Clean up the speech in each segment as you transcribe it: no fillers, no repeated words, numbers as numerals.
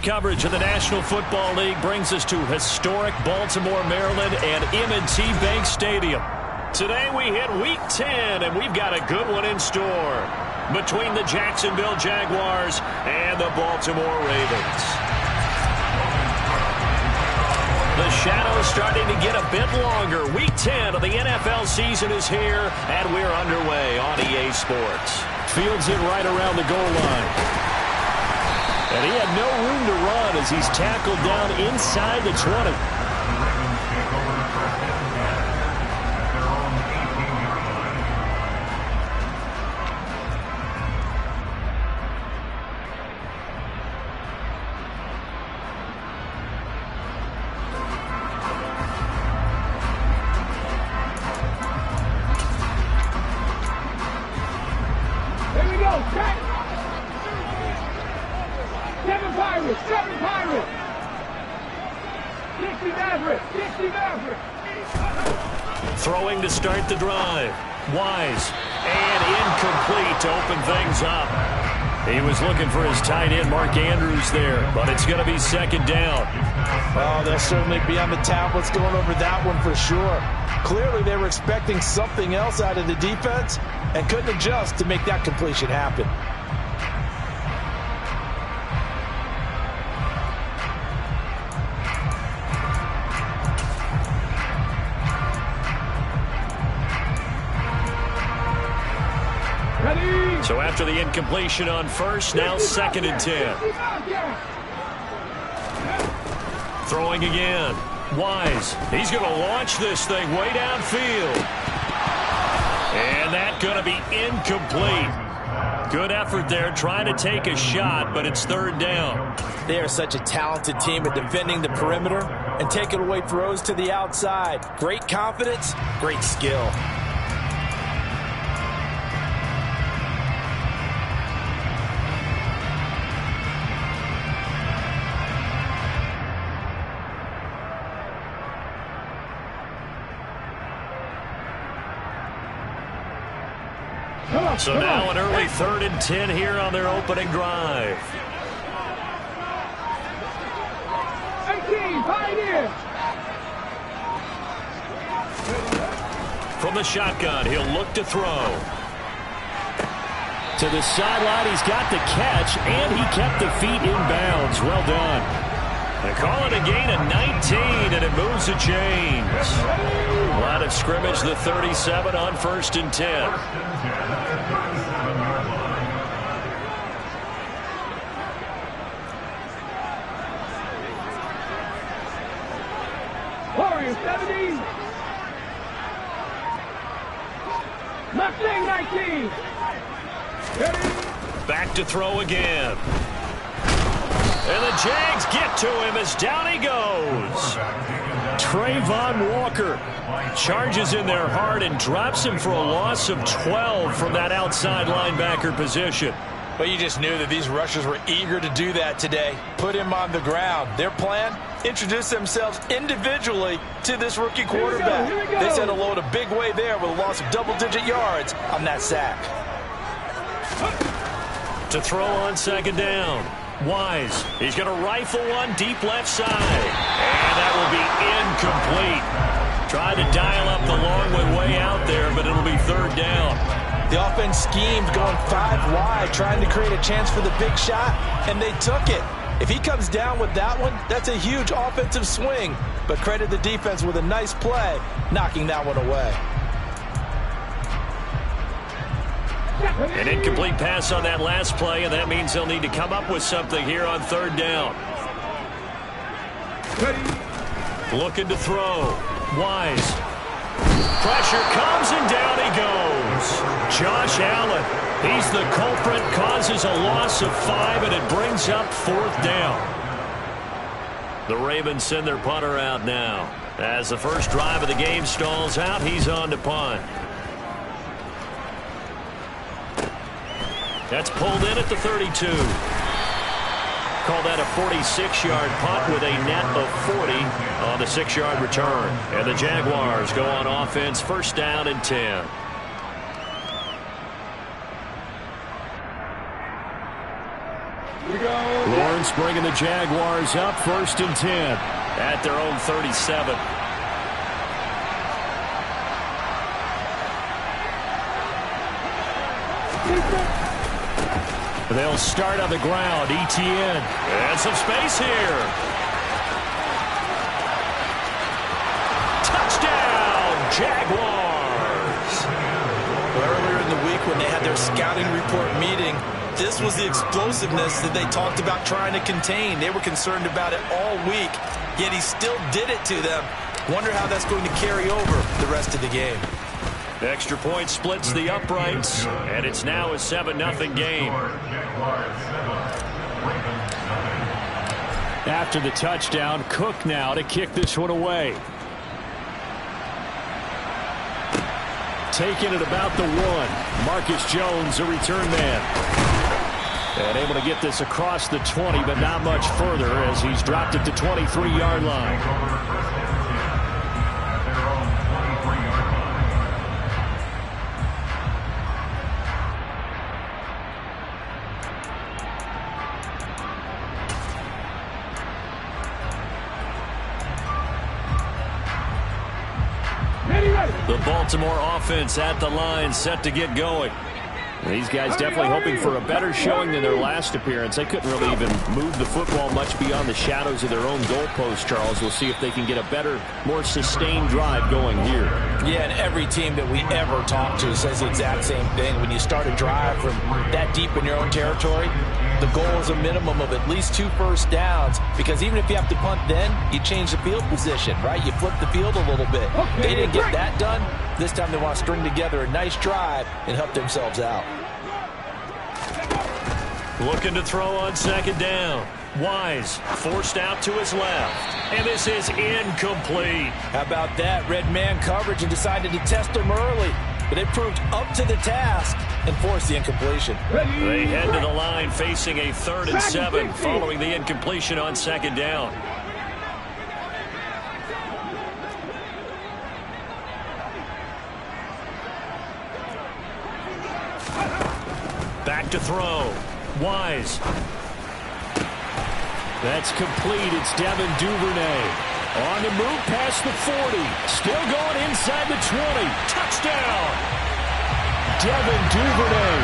Coverage of the National Football League brings us to historic Baltimore, Maryland and M&T Bank Stadium. Today we hit Week 10, and we've got a good one in store between the Jacksonville Jaguars and the Baltimore Ravens. The shadow's starting to get a bit longer. Week 10 of the NFL season is here, and we're underway on EA Sports. Fields it right around the goal line. And he had no room to run as he's tackled down inside the 20. Here we go, check! Seven Pirates! 60 Maverick! Throwing to start the drive. Wise. And incomplete to open things up. He was looking for his tight end, Mark Andrews, there, but it's going to be second down. Oh, they'll certainly be on the tablets going over that one for sure. Clearly, they were expecting something else out of the defense and couldn't adjust to make that completion happen. So after the incompletion on first, now second and 10. Throwing again. Wise. He's going to launch this thing way downfield. And that's going to be incomplete. Good effort there trying to take a shot, but it's third down. They are such a talented team at defending the perimeter and taking away throws to the outside. Great confidence, great skill. So now an early 3rd and 10 here on their opening drive. 18, Pioneer! From the shotgun, he'll look to throw. To the sideline, he's got the catch, and he kept the feet in bounds. Well done. They call it a gain of 19, and it moves the chains. Line of scrimmage, the 37 on 1st and 10. Warriors 70. Mustang 19. Back to throw again. And the Jags get to him as down he goes. Trayvon Walker charges in there hard and drops him for a loss of 12 from that outside linebacker position. But you just knew that these rushers were eager to do that today. Put him on the ground. Their plan? Introduce themselves individually to this rookie quarterback. Here we go. They sent a load a big way there with a loss of double-digit yards on that sack. To throw on second down. Wise. He's going to rifle one deep left side. And that will be incomplete. Tried to dial up the long way out there, but it'll be third down. The offense schemed going 5 wide, trying to create a chance for the big shot, and they took it. If he comes down with that one, that's a huge offensive swing. But credit the defense with a nice play, knocking that one away. An incomplete pass on that last play, and that means they'll need to come up with something here on third down. Looking to throw. Wise. Pressure comes, and down he goes. Josh Allen. He's the culprit, causes a loss of 5, and it brings up 4th down. The Ravens send their punter out now. As the first drive of the game stalls out, he's on to punt. That's pulled in at the 32. Call that a 46-yard punt with a net of 40 on the 6-yard return. And the Jaguars go on offense, 1st down and 10. This bringing the Jaguars up 1st and 10 at their own 37. They'll start on the ground. ETN. And some space here. Touchdown, Jaguars. Earlier in the week when they had their scouting report meeting, this was the explosiveness that they talked about trying to contain. They were concerned about it all week, yet he still did it to them. Wonder how that's going to carry over the rest of the game. Extra point splits the uprights, and it's now a 7-0 game. After the touchdown, Cook now to kick this one away. Taking it about the 1. Marcus Jones, a return man. And able to get this across the 20, but not much further as he's dropped it to 23-yard line. The Baltimore offense at the line, set to get going. These guys definitely hoping for a better showing than their last appearance. They couldn't really even move the football much beyond the shadows of their own goalpost, Charles. We'll see if they can get a better, more sustained drive going here. Yeah, and every team that we ever talk to says the exact same thing. When you start a drive from that deep in your own territory, the goal is a minimum of at least 2 first downs, because even if you have to punt then, you change the field position, right? You flip the field a little bit. They didn't get that done. This time they want to string together a nice drive and help themselves out. Looking to throw on 2nd down. Wise forced out to his left. And this is incomplete. How about that? Red man coverage and decided to test him early. But it proved up to the task and forced the incompletion. They head to the line facing a 3rd and 7 following the incompletion on 2nd down. Back to throw. Wise. That's complete. It's Devin Duvernay. On the move past the 40. Still going inside the 20. Touchdown. Devin Duvernay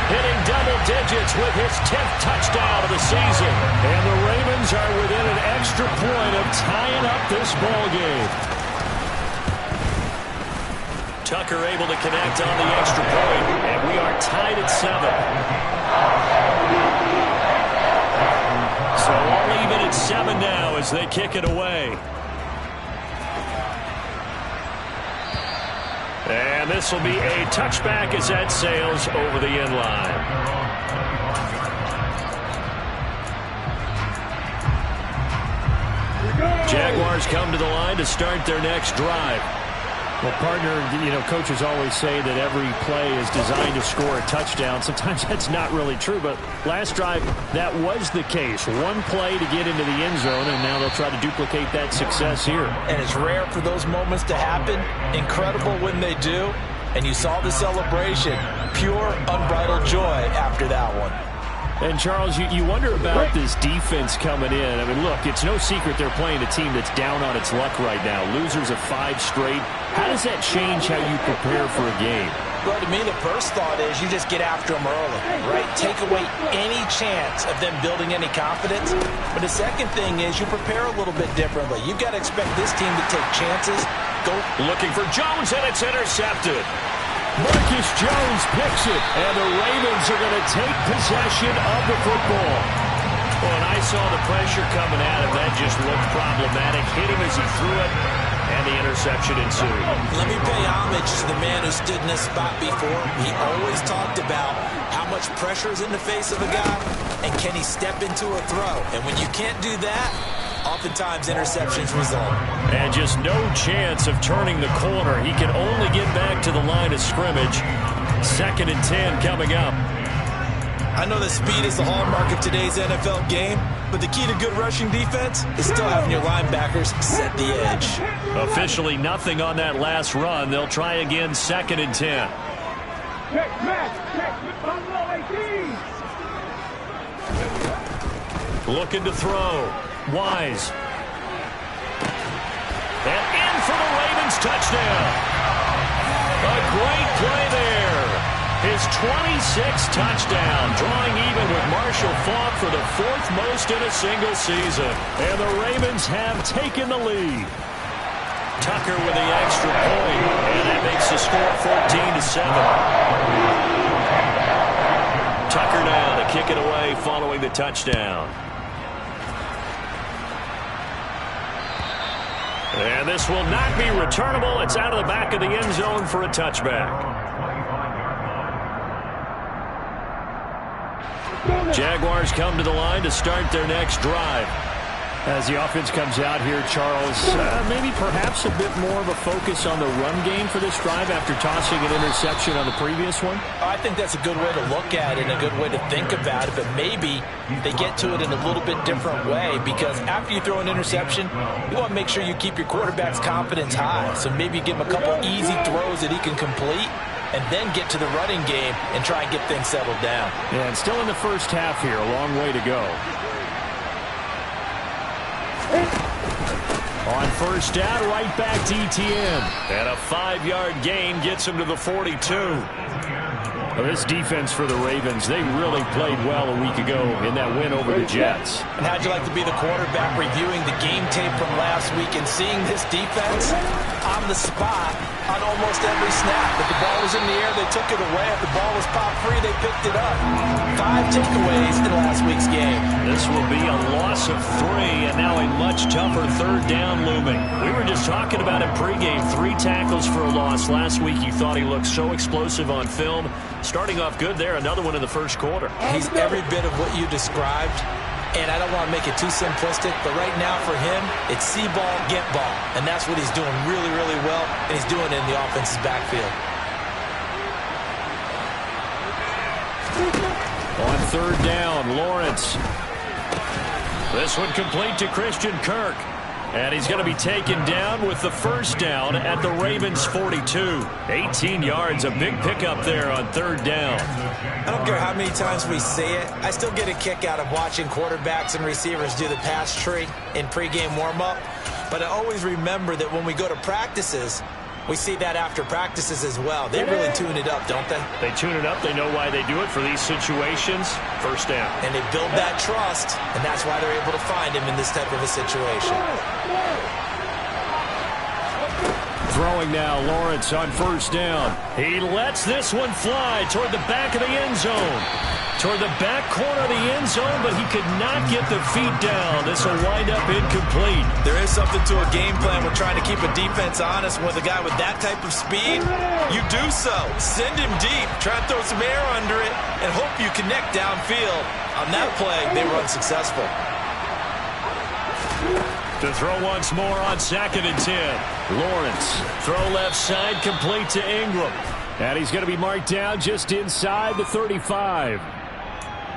hitting double digits with his 10th touchdown of the season. And the Ravens are within an extra point of tying up this ball game. Tucker able to connect on the extra point, and we are tied at 7. So all even at 7 now as they kick it away. And this will be a touchback as that sails over the end line. Jaguars come to the line to start their next drive. Well, partner, coaches always say that every play is designed to score a touchdown. Sometimes that's not really true, but last drive, that was the case. One play to get into the end zone, and now they'll try to duplicate that success here. And it's rare for those moments to happen. Incredible when they do. And you saw the celebration. Pure, unbridled joy after that one. And, Charles, you wonder about this defense coming in. I mean, look, it's no secret they're playing a team that's down on its luck right now. Losers of 5 straight. How does that change how you prepare for a game? Well, to me, the first thought is you just get after them early, right? Take away any chance of them building any confidence. But the second thing is you prepare a little bit differently. You've got to expect this team to take chances. Go looking for Jones, and it's intercepted. Marcus Jones picks it, and the Ravens are going to take possession of the football. Well, and I saw the pressure coming at him. That just looked problematic. Hit him as he threw it, and the interception ensued. Let me pay homage to the man who stood in this spot before. He always talked about how much pressure is in the face of a guy, and can he step into a throw. And when you can't do that, oftentimes interceptions result. And just no chance of turning the corner. He can only get back to the line of scrimmage. 2nd and 10 coming up. I know that speed is the hallmark of today's NFL game, but the key to good rushing defense is still having your linebackers set the edge. Officially nothing on that last run. They'll try again 2nd and 10. Looking to throw. Wise. And in for the Ravens touchdown. A great play there. His 26th touchdown, drawing even with Marshall Faulk for the 4th most in a single season. And the Ravens have taken the lead. Tucker with the extra point, and that makes the score 14-7. Tucker now to kick it away following the touchdown. And this will not be returnable. It's out of the back of the end zone for a touchback. Jaguars come to the line to start their next drive. As the offense comes out here, Charles, maybe perhaps a bit more of a focus on the run game for this drive after tossing an interception on the previous one? I think that's a good way to look at it and a good way to think about it, but maybe they get to it in a little bit different way, because after you throw an interception, you want to make sure you keep your quarterback's confidence high. So maybe you give him a couple easy throws that he can complete, and then get to the running game and try and get things settled down. Yeah, and still in the first half here, a long way to go. On first down, right back to ETN. And a 5-yard gain gets him to the 42. Well, this defense for the Ravens, they really played well a week ago in that win over the Jets. And how'd you like to be the quarterback reviewing the game tape from last week and seeing this defense on the spot on almost every snap? If the ball was in the air, they took it away. If the ball was popped free, they picked it up. 5 takeaways in last week's game. This will be a loss of 3, and now a much tougher 3rd down looming. We were just talking about it pregame. 3 tackles for a loss. Last week you thought he looked so explosive on film. Starting off good there, another one in the first quarter. He's every bit of what you described, and I don't want to make it too simplistic, but right now for him, it's see ball, get ball, and that's what he's doing really, really well, and he's doing it in the offense's backfield. On 3rd down, Lawrence. This one complete to Christian Kirk. And he's going to be taken down with the first down at the Ravens' 42. 18 yards, a big pickup there on 3rd down. I don't care how many times we say it, I still get a kick out of watching quarterbacks and receivers do the pass tree in pregame warm-up. But I always remember that when we go to practices, we see that after practices as well. They really tune it up, don't they? They tune it up. They know why they do it for these situations. First down. And they build that trust, and that's why they're able to find him in this type of a situation. Throwing now, Lawrence on first down. He lets this one fly toward the back of the end zone. Toward the back corner of the end zone, but he could not get the feet down. This will wind up incomplete. There is something to a game plan. We're trying to keep a defense honest. With a guy with that type of speed, you do so. Send him deep. Try and throw some air under it and hope you connect downfield. On that play, they were unsuccessful. To throw once more on 2nd and 10. Lawrence, throw left side, complete to Ingram. And he's going to be marked down just inside the 35.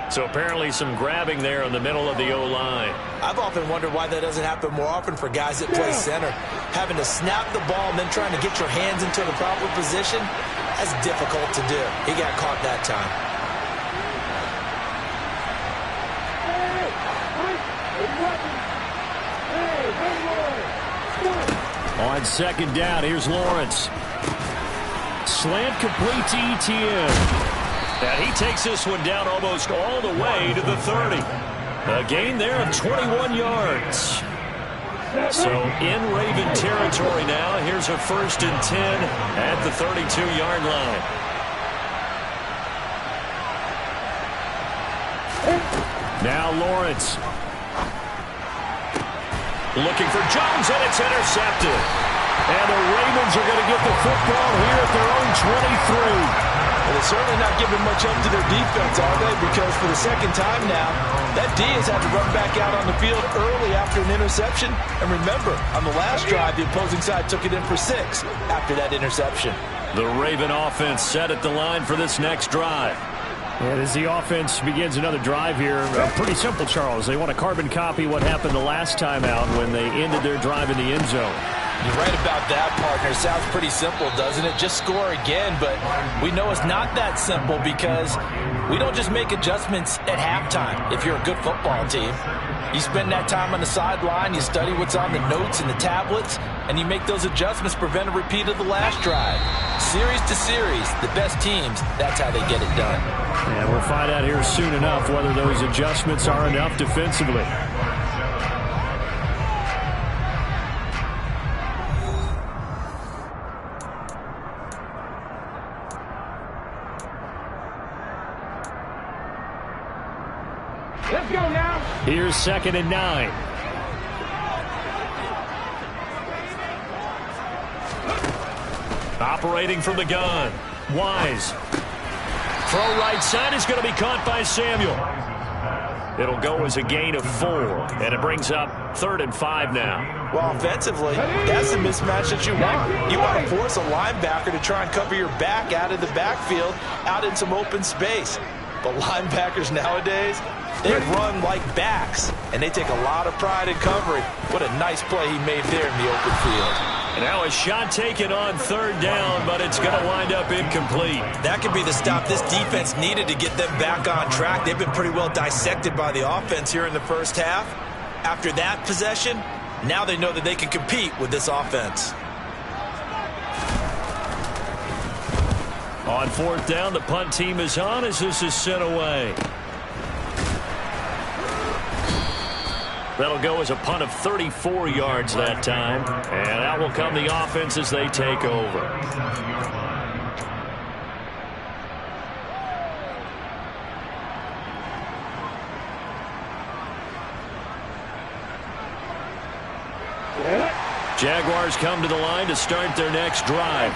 So apparently some grabbing there in the middle of the O-line. I've often wondered why that doesn't happen more often for guys that play center. Having to snap the ball and then trying to get your hands into the proper position, that's difficult to do. He got caught that time. On 2nd down, here's Lawrence. Slant complete to ETN. And he takes this one down almost all the way to the 30. A gain there of 21 yards. So in Raven territory now. Here's a 1st and 10 at the 32-yard line. Now Lawrence. Looking for Jones, and it's intercepted. And the Ravens are going to get the football here at their own 23. Well, they're certainly not giving much up to their defense, are they? Because for the 2nd time now, that D has had to run back out on the field early after an interception. And remember, on the last drive, the opposing side took it in for 6 after that interception. The Raven offense set at the line for this next drive. And as the offense begins another drive here, pretty simple, Charles. They want to carbon copy what happened the last time out when they ended their drive in the end zone. You're right about that, partner. Sounds pretty simple, doesn't it? Just score again, but we know it's not that simple because we don't just make adjustments at halftime if you're a good football team. You spend that time on the sideline, you study what's on the notes and the tablets, and you make those adjustments to prevent a repeat of the last drive. Series to series, the best teams, that's how they get it done. And we'll find out here soon enough whether those adjustments are enough defensively. Let's go now. Here's 2nd and 9. Operating from the gun. Wise. Throw right side is going to be caught by Samuel. It'll go as a gain of 4, and it brings up 3rd and 5 now. Well, offensively, that's the mismatch that you want. You want to force a linebacker to try and cover your back out of the backfield, out in some open space. But linebackers nowadays, they run like backs, and they take a lot of pride in covering. What a nice play he made there in the open field. And now a shot taken on 3rd down, but it's going to wind up incomplete. That could be the stop this defense needed to get them back on track. They've been pretty well dissected by the offense here in the first half. After that possession, now they know that they can compete with this offense. On 4th down, the punt team is on as this is sent away. That'll go as a punt of 34 yards that time. And out will come the offense as they take over. Jaguars come to the line to start their next drive.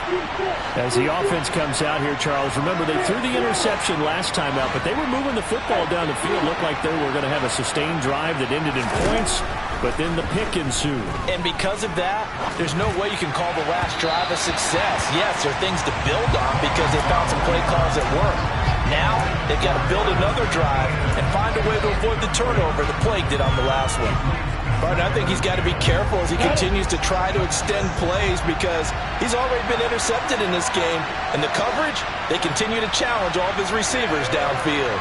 As the offense comes out here, Charles, remember they threw the interception last time out, but they were moving the football down the field. Looked like they were going to have a sustained drive that ended in points, but then the pick ensued. And because of that, there's no way you can call the last drive a success. Yes, there are things to build on because they found some play calls that work. Now, they've got to build another drive and find a way to avoid the turnover the plague did on the last one. But I think he's got to be careful as he continues to try to extend plays because he's already been intercepted in this game. And the coverage, they continue to challenge all of his receivers downfield.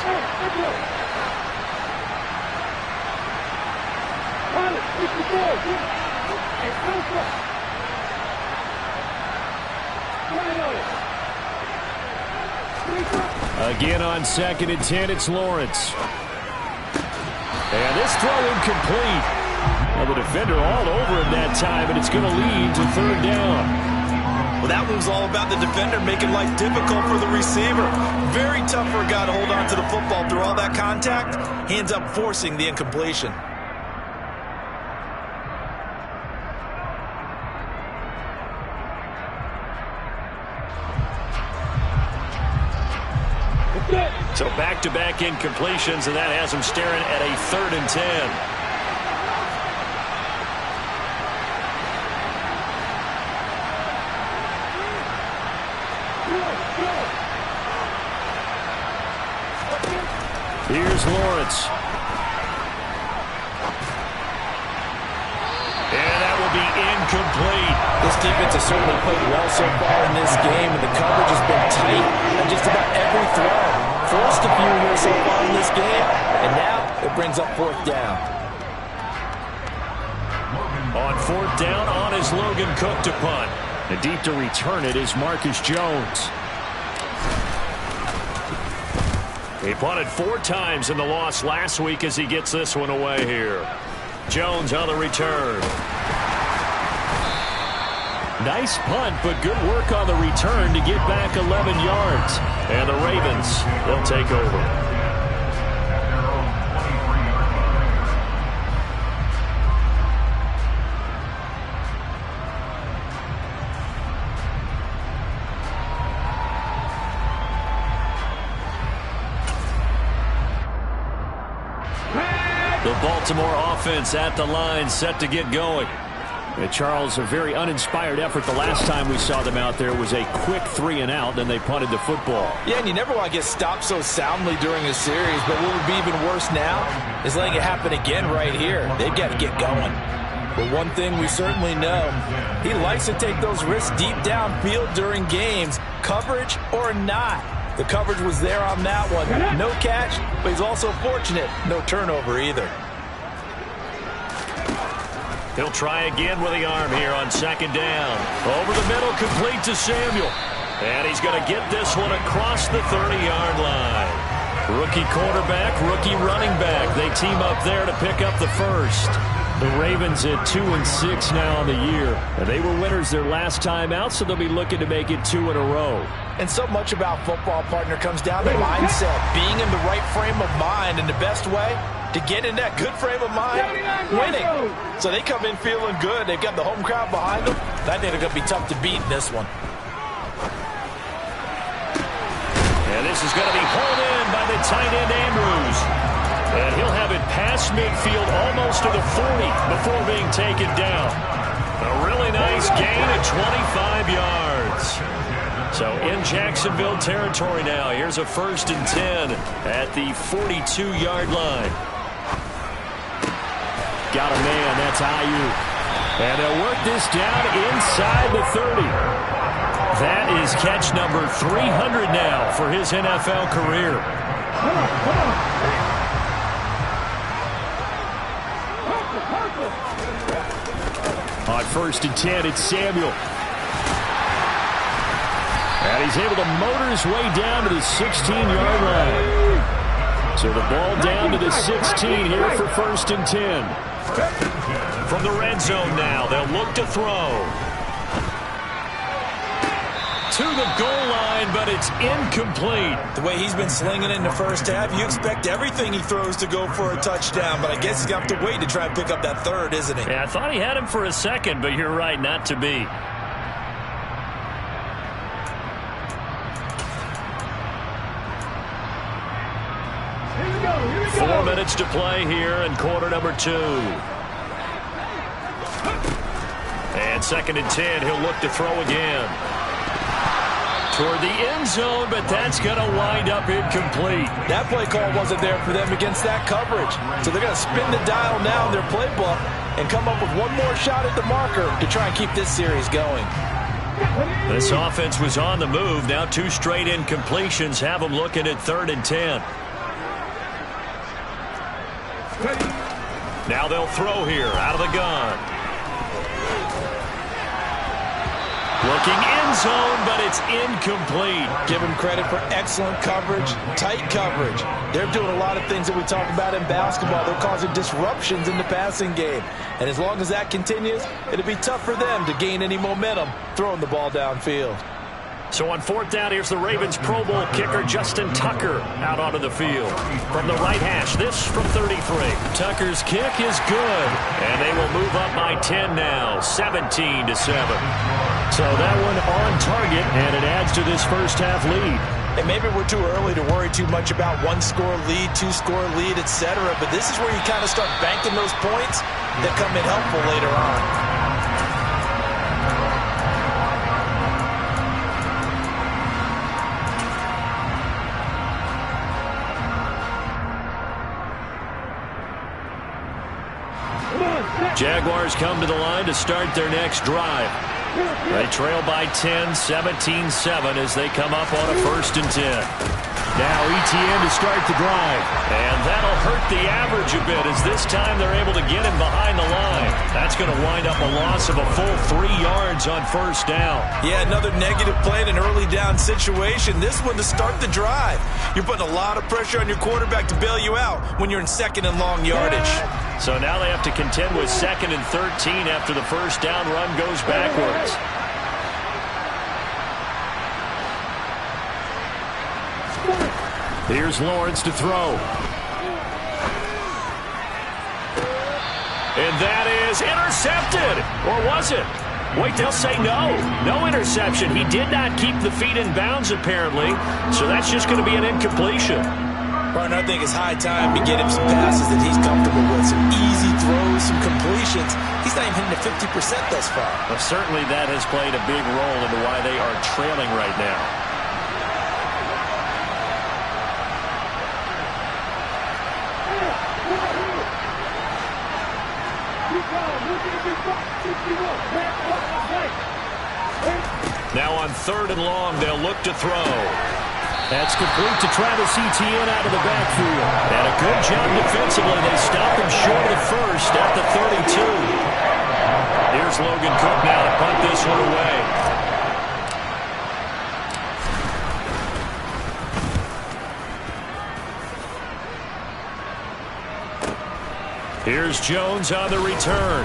Again on 2nd and 10, it's Lawrence. And this throw incomplete. Well, the defender all over him that time, and it's going to lead to 3rd down. Well, that move's all about the defender making life difficult for the receiver. Very tough for a guy to hold on to the football through all that contact. He ends up forcing the incompletion. So back-to-back incompletions, and that has him staring at a 3rd and 10. Here's Lawrence. And that will be incomplete. This defense has certainly played well so far in this game, and the coverage has been tight on just about every throw. Forced a few here so far in this game, and now it brings up 4th down. On 4th down, on is Logan Cook to punt. And deep to return it is Marcus Jones. He punted 4 times in the loss last week as he gets this one away here. Jones on the return. Nice punt, but good work on the return to get back 11 yards. And the Ravens, they'll take over. The Baltimore offense at the line, set to get going. And Charles, a very uninspired effort the last time we saw them out there was a quick 3-and-out, then they punted the football. Yeah, and you never want to get stopped so soundly during a series, but what would be even worse now is letting it happen again right here. They've got to get going. But one thing we certainly know, he likes to take those risks deep downfield during games, coverage or not. The coverage was there on that one. No catch, but he's also fortunate. No turnover either. He'll try again with the arm here on second down. Over the middle, complete to Samuel. And he's going to get this one across the 30-yard line. Rookie quarterback, rookie running back. They team up there to pick up the first. The Ravens at 2-6 now on the year. And they were winners their last time out, so they'll be looking to make it 2 in a row. And so much about football, partner, comes down to mindset. Being in the right frame of mind, and the best way to get in that good frame of mind, winning. So they come in feeling good. They've got the home crowd behind them. I think they're going to be tough to beat in this one. And this is going to be hauled in by the tight end, Andrews. And he'll have it past midfield almost to the 40 before being taken down. A really nice gain at 25 yards. So in Jacksonville territory now. Here's a 1st and 10 at the 42-yard line. Got a man. That's Ayuk. And they'll work this down inside the 30. That is catch number 300 now for his NFL career. On 1st and 10, it's Samuel. And he's able to motor his way down to the 16-yard line. So the ball down to the 16 here for 1st and 10. From the red zone now, they'll look to throw. To the goal line, but it's incomplete. The way he's been slinging it in the first half, you expect everything he throws to go for a touchdown, but I guess he's going to have to wait to try and pick up that third, isn't he? Yeah, I thought he had him for a second, but you're right, not to be. Here we go. 4 minutes to play here in quarter number 2. And 2nd and 10, he'll look to throw again. Toward the end zone, but that's going to wind up incomplete. That play call wasn't there for them against that coverage. So they're going to spin the dial now in their playbook and come up with one more shot at the marker to try and keep this series going. This offense was on the move. Now 2 straight incompletions have them looking at 3rd and 10. Now they'll throw here out of the gun. Looking end zone, but it's incomplete. Give them credit for excellent coverage, tight coverage. They're doing a lot of things that we talk about in basketball. They're causing disruptions in the passing game. And as long as that continues, it'll be tough for them to gain any momentum throwing the ball downfield. So on 4th down, here's the Ravens Pro Bowl kicker Justin Tucker out onto the field. From the right hash, this from 33. Tucker's kick is good, and they will move up by 10 now, 17-7. So that one on target, and it adds to this first half lead. And maybe we're too early to worry too much about 1-score lead, 2-score lead, etc. But this is where you kind of start banking those points that come in helpful later on. Jaguars come to the line to start their next drive. They trail by 10, 17-7 as they come up on a 1st and 10. Now ETN to start the drive. And that'll hurt the average a bit as this time they're able to get him behind the line. That's going to wind up a loss of a full 3 yards on 1st down. Yeah, another negative play in an early down situation. This one to start the drive. You're putting a lot of pressure on your quarterback to bail you out when you're in 2nd and long yardage. So now they have to contend with 2nd and 13 after the 1st down run goes backwards. Here's Lawrence to throw. And that is intercepted. Or was it? Wait, they'll say no. No interception. He did not keep the feet in bounds, apparently. So that's just going to be an incompletion. Partner, I think it's high time to get him some passes that he's comfortable with. Some easy throws, some completions. He's not even hitting the 50% thus far. Well, certainly that has played a big role into why they are trailing right now. Now on 3rd and long, they'll look to throw. That's complete to Travis Etienne out of the backfield. And a good job defensively. They stop him short of the 1st at the 32. It's Logan Cook now to punt this one away. Here's Jones on the return.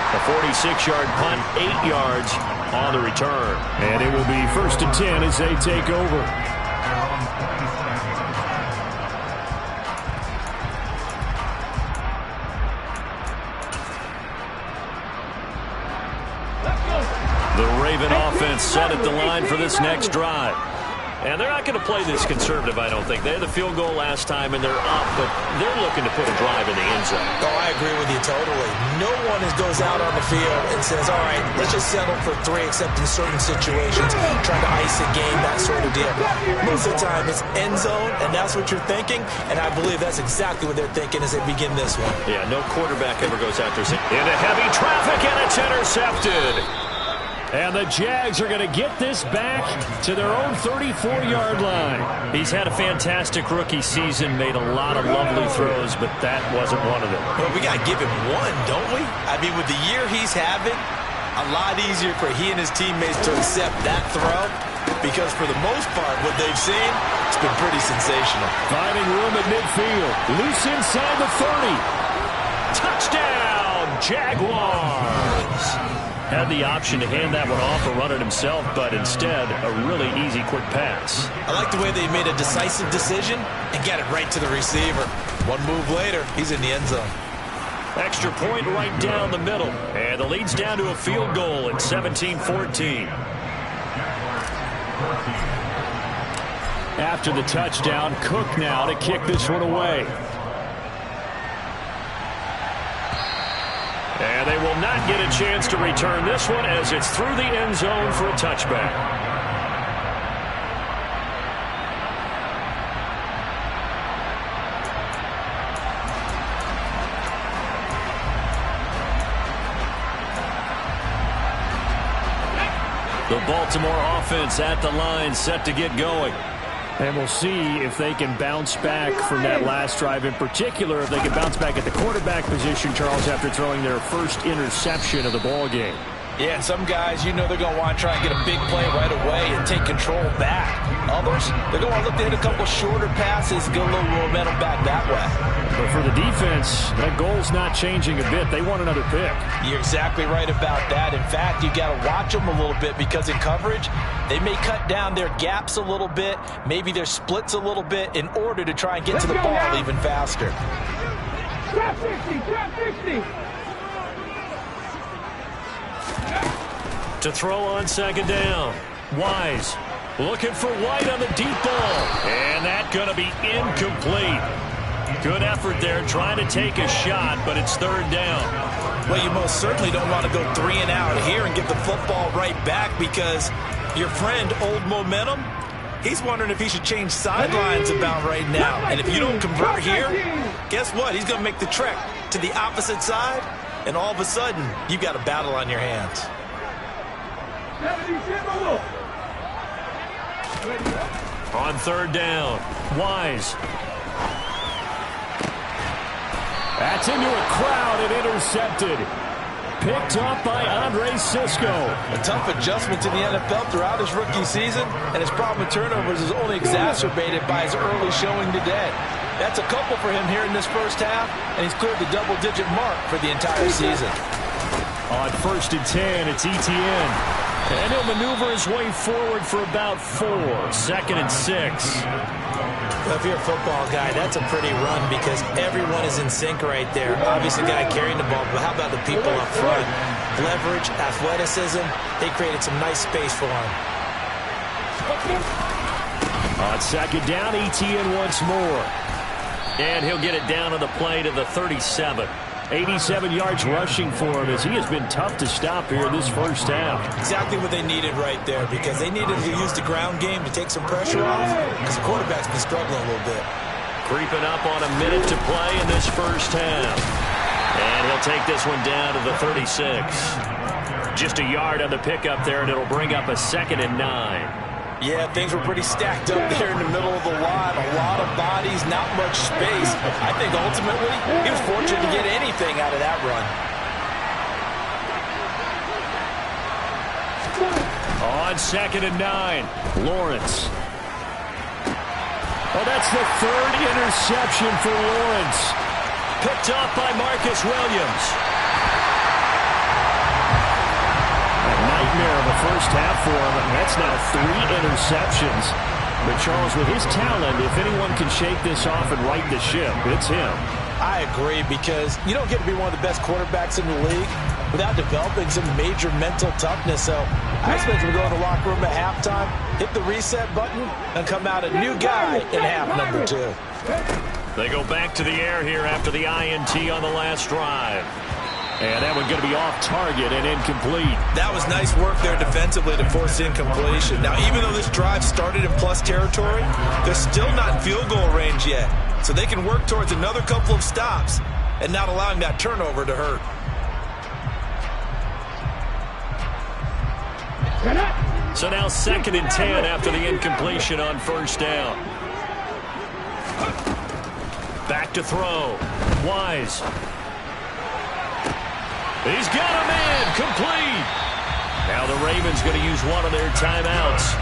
A 46-yard punt, 8 yards on the return. And it will be 1st and 10 as they take over. The Raven offense set at the line for this next drive. And they're not going to play this conservative, I don't think. They had the field goal last time, and they're up, but they're looking to put a drive in the end zone. Oh, I agree with you totally. No one goes out on the field and says, all right, let's just settle for 3, except in certain situations, trying to ice a game, that sort of deal. Most of the time, it's end zone, and that's what you're thinking, and I believe that's exactly what they're thinking as they begin this one. Yeah, no quarterback ever goes after it. Into heavy traffic, and it's intercepted. And the Jags are going to get this back to their own 34-yard line. He's had a fantastic rookie season, made a lot of lovely throws, but that wasn't one of them. Well, we got to give him one, don't we? I mean, with the year he's having, a lot easier for he and his teammates to accept that throw, because for the most part, what they've seen, it's been pretty sensational. Finding room at midfield. Loose inside the 30. Touchdown, Jaguars! Had the option to hand that one off or run it himself, but instead, a really easy, quick pass. I like the way they made a decisive decision and got it right to the receiver. One move later, he's in the end zone. Extra point right down the middle. And the lead's down to a field goal at 17-14. After the touchdown, Cook now to kick this one away. And they will not get a chance to return this one as it's through the end zone for a touchback. The Baltimore offense at the line, set to get going. And we'll see if they can bounce back from that last drive. In particular, if they can bounce back at the quarterback position, Charles, after throwing their first interception of the ball game. Yeah, and some guys, you know they're going to want to try and get a big play right away and take control back. Others, they're going to want to look to hit a couple shorter passes, get a little momentum back that way. But for the defense, that goal's not changing a bit. They want another pick. You're exactly right about that. In fact, you got to watch them a little bit, because in coverage, they may cut down their gaps a little bit, maybe their splits a little bit, in order to try and get to the ball even faster. Drop 60, drop 60. To throw on second down. Wise looking for White on the deep ball. And that's going to be incomplete. Good effort there trying to take a shot, but it's third down. Well, you most certainly don't want to go 3 and out here and get the football right back, because your friend, Old Momentum, he's wondering if he should change sidelines about right now. And if you don't convert here, guess what? He's going to make the trek to the opposite side, and all of a sudden, you've got a battle on your hands. On third down, Wise. That's into a crowd and intercepted. Picked up by Andre Sisco. A tough adjustment to the NFL throughout his rookie season, and his problem with turnovers is only exacerbated by his early showing today. That's a couple for him here in this first half, and he's cleared the double-digit mark for the entire season. On 1st and 10, it's ETN. And he'll maneuver his way forward for about 4. 2nd and 6. Well, if you're a football guy, that's a pretty run, because everyone is in sync right there. Obviously, the guy carrying the ball, but how about the people up front? Leverage, athleticism, they created some nice space for him. On second down, ETN once more. And he'll get it down on the play to the 37. 87 yards rushing for him, as he has been tough to stop here this first half. Exactly what they needed right there, because they needed to use the ground game to take some pressure off, because the quarterback's been struggling a little bit. Creeping up on a minute to play in this first half. And he'll take this one down to the 36. Just a yard on the pickup there, and it'll bring up a 2nd and 9. Yeah, things were pretty stacked up there in the middle of the line. A lot of bodies, not much space. I think ultimately he was fortunate to get anything out of that run. On 2nd and 9. Lawrence. Oh, that's the third interception for Lawrence. Picked up by Marcus Williams. A nightmare of a first half for him, and that's now 3 interceptions. But Charles, with his talent, if anyone can shake this off and right the ship, it's him. I agree, because you don't get to be one of the best quarterbacks in the league without developing some major mental toughness. So I expect him to go in the locker room at halftime, hit the reset button, and come out a new guy in half number 2. They go back to the air here after the INT on the last drive. And that one's going to be off target and incomplete. That was nice work there defensively to force incompletion. Now, even though this drive started in plus territory, they're still not in field goal range yet. So they can work towards another couple of stops and not allowing that turnover to hurt. So now 2nd and 10 after the incompletion on first down. Back to throw. Wise. He's got a man complete. Now the Ravens going to use one of their timeouts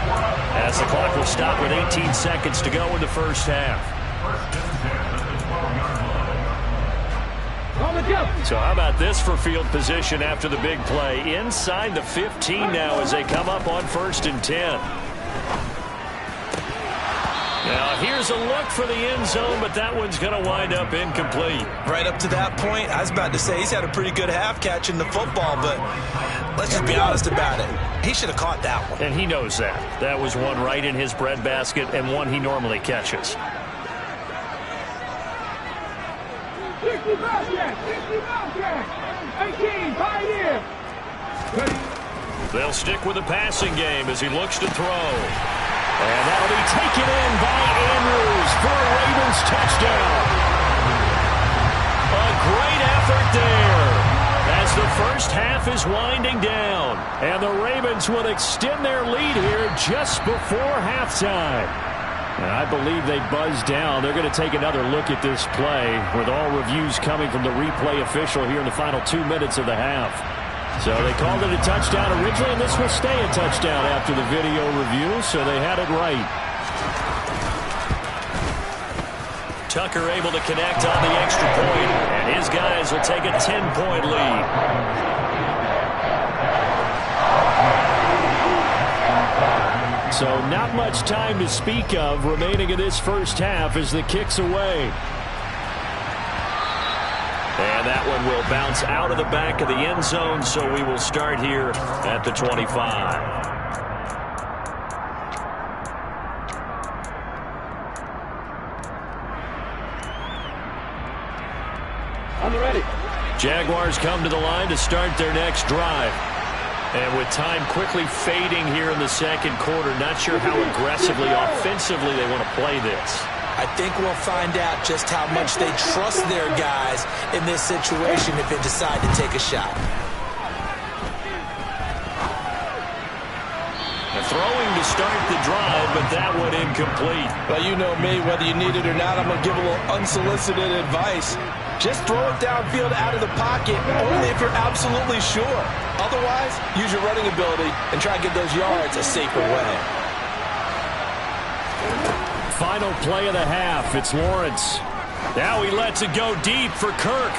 as the clock will stop with 18 seconds to go in the first half. So how about this for field position after the big play? Inside the 15 now as they come up on 1st and 10. Now here's a look for the end zone, but that one's going to wind up incomplete. Right up to that point, I was about to say he's had a pretty good half catching the football, but let's just be honest about it. He should have caught that one. And he knows that. That was one right in his breadbasket and one he normally catches. 60 Bobcats! 60 Bobcats! 18, pioneer! They'll stick with the passing game as he looks to throw. And that'll be taken in by Andrews for a Ravens touchdown. A great effort there as the first half is winding down. And the Ravens will extend their lead here just before halftime. And I believe they buzzed down. They're going to take another look at this play with all reviews coming from the replay official here in the final 2 minutes of the half. So they called it a touchdown originally, and this will stay a touchdown after the video review, so they had it right. Tucker able to connect on the extra point, and his guys will take a 10-point lead. So not much time to speak of remaining in this first half as the kick's away. And that one will bounce out of the back of the end zone, so we will start here at the 25. I'm ready. Jaguars come to the line to start their next drive. And with time quickly fading here in the second quarter, not sure how aggressively, offensively they want to play this. I think we'll find out just how much they trust their guys in this situation if they decide to take a shot. Throwing to start the drive, but that one incomplete. Well, you know me, whether you need it or not, I'm going to give a little unsolicited advice. Just throw it downfield out of the pocket, only if you're absolutely sure. Otherwise, use your running ability and try to get those yards a safer way. Final play of the half. It's Lawrence. Now he lets it go deep for Kirk.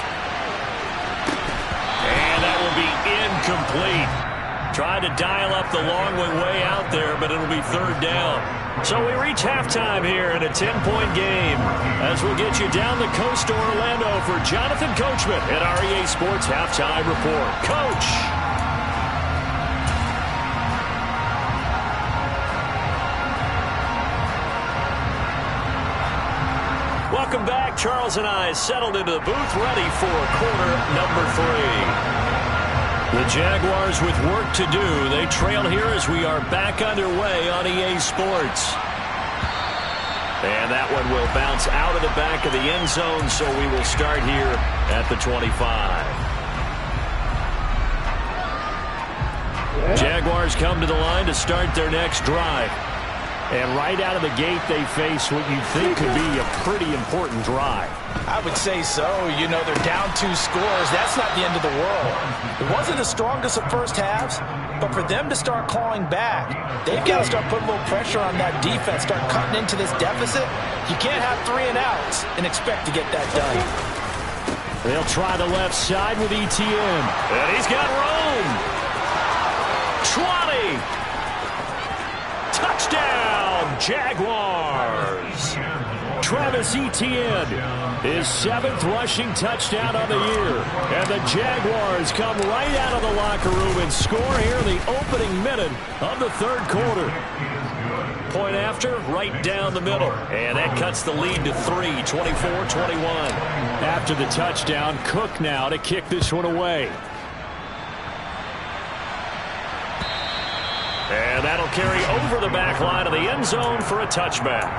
And that will be incomplete. Tried to dial up the long one way out there, but it'll be third down. So we reach halftime here in a 10-point game as we'll get you down the coast to Orlando for Jonathan Coachman at our EA Sports Halftime Report. Coach! Welcome back. Charles and I settled into the booth ready for quarter number 3. The Jaguars with work to do. They trail here as we are back underway on EA Sports. And that one will bounce out of the back of the end zone, so we will start here at the 25. Jaguars come to the line to start their next drive. And right out of the gate, they face what you'd think could be a pretty important drive. I would say so. You know, they're down 2 scores. That's not the end of the world. It wasn't the strongest of first halves, but for them to start clawing back, they've got to start putting a little pressure on that defense, start cutting into this deficit. You can't have 3 and outs and expect to get that done. They'll try the left side with ETN. And he's got room. 20. Touchdown, Jaguars. Travis Etienne, his 7th rushing touchdown of the year. And the Jaguars come right out of the locker room and score here in the opening minute of the 3rd quarter. Point after, right down the middle. And that cuts the lead to 3, 24-21. After the touchdown, Cook now to kick this one away. And that'll carry over the back line of the end zone for a touchback.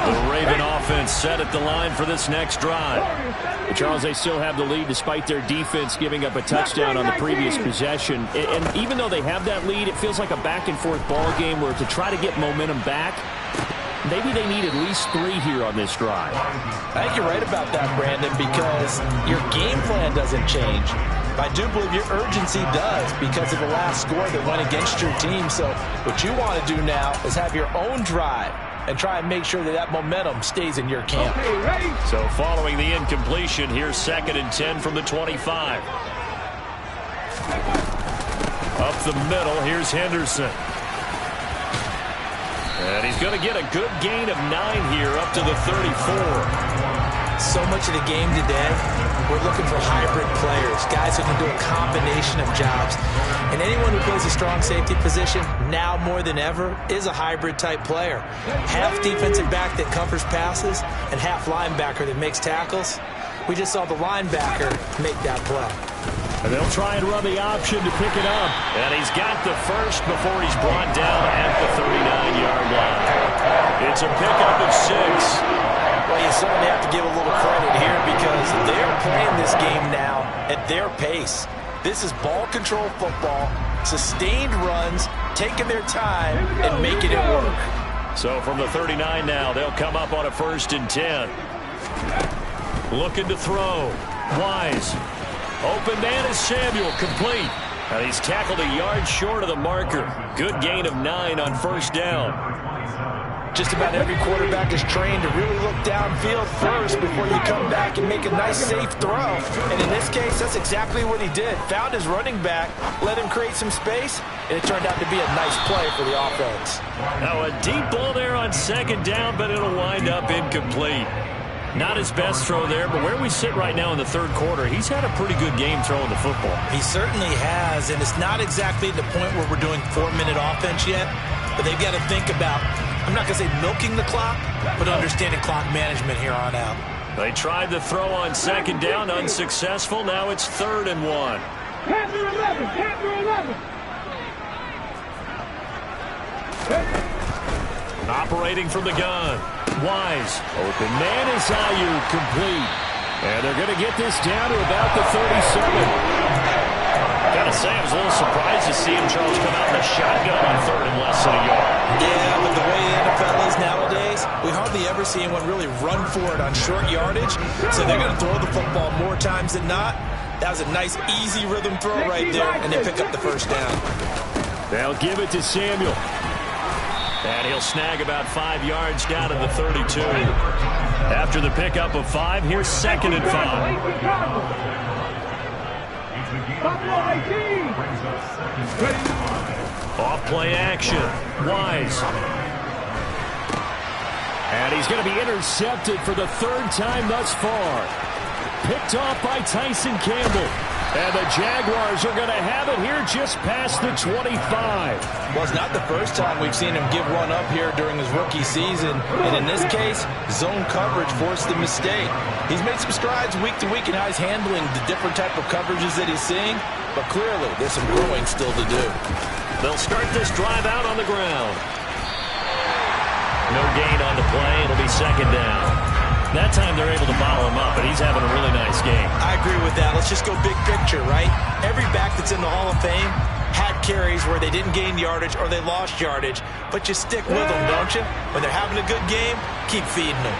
The Raven offense set at the line for this next drive. Charles, they still have the lead despite their defense giving up a touchdown on the previous possession. And even though they have that lead, it feels like a back-and-forth ball game where to try to get momentum back, maybe they need at least 3 here on this drive. I think you're right about that, Brandon, because your game plan doesn't change. I do believe your urgency does because of the last score that went against your team. So what you want to do now is have your own drive and try and make sure that that momentum stays in your camp. Okay, ready? So following the incompletion, here's 2nd and 10 from the 25. Up the middle, here's Henderson. And he's going to get a good gain of 9 here up to the 34. So much of the game today, we're looking for hybrid players, guys who can do a combination of jobs. And anyone who plays a strong safety position, now more than ever, is a hybrid type player. Half defensive back that covers passes and half linebacker that makes tackles. We just saw the linebacker make that play. And they'll try and run the option to pick it up. And he's got the first before he's brought down at the 39-yard line. It's a pickup of 6. Well, you certainly have to give a little credit here because they're playing this game now at their pace. This is ball control football, sustained runs, taking their time and making it work. So from the 39 now, they'll come up on a 1st and 10. Looking to throw. Wise. Open man is Samuel, complete. And he's tackled a yard short of the marker. Good gain of 9 on 1st down. Just about every quarterback is trained to really look downfield first before you come back and make a nice, safe throw. And in this case, that's exactly what he did. Found his running back, let him create some space, and it turned out to be a nice play for the offense. Now a deep ball there on 2nd down, but it'll wind up incomplete. Not his best throw there, but where we sit right now in the 3rd quarter, he's had a pretty good game throwing the football. He certainly has, and it's not exactly the point where we're doing 4-minute offense yet, but they've got to think about, I'm not going to say milking the clock, but understanding clock management here on out. They tried the throw on 2nd down, unsuccessful. Now it's 3rd and 1. Panther 11, Panther 11. Operating from the gun. Wise. Open man is Ayuk, complete. And they're going to get this down to about the 37. Gotta say, I was a little surprised to see him, Charles, come out in a shotgun on 3rd and less than a yard. Yeah, but the way the NFL is nowadays, we hardly ever see anyone really run for it on short yardage. So they're going to throw the football more times than not. That was a nice, easy rhythm throw right there, and they pick up the 1st down. They'll give it to Samuel. And he'll snag about 5 yards down to the 32. After the pickup of 5, here's 2nd and 5. Off play action. Wise. And he's going to be intercepted for the 3rd time thus far. Picked off by Tyson Campbell. And the Jaguars are going to have it here just past the 25. Well, it's not the first time we've seen him give one up here during his rookie season. And in this case, zone coverage forced the mistake. He's made some strides week to week in how he's handling the different type of coverages that he's seeing. But clearly, there's some growing still to do. They'll start this drive out on the ground. No gain on the play. It'll be 2nd down. That time they're able to bottle him up, and he's having a really nice game. I agree with that. Let's just go big picture, right? Every back that's in the Hall of Fame had carries where they didn't gain yardage or they lost yardage, but you stick with them, don't you? When they're having a good game, keep feeding them.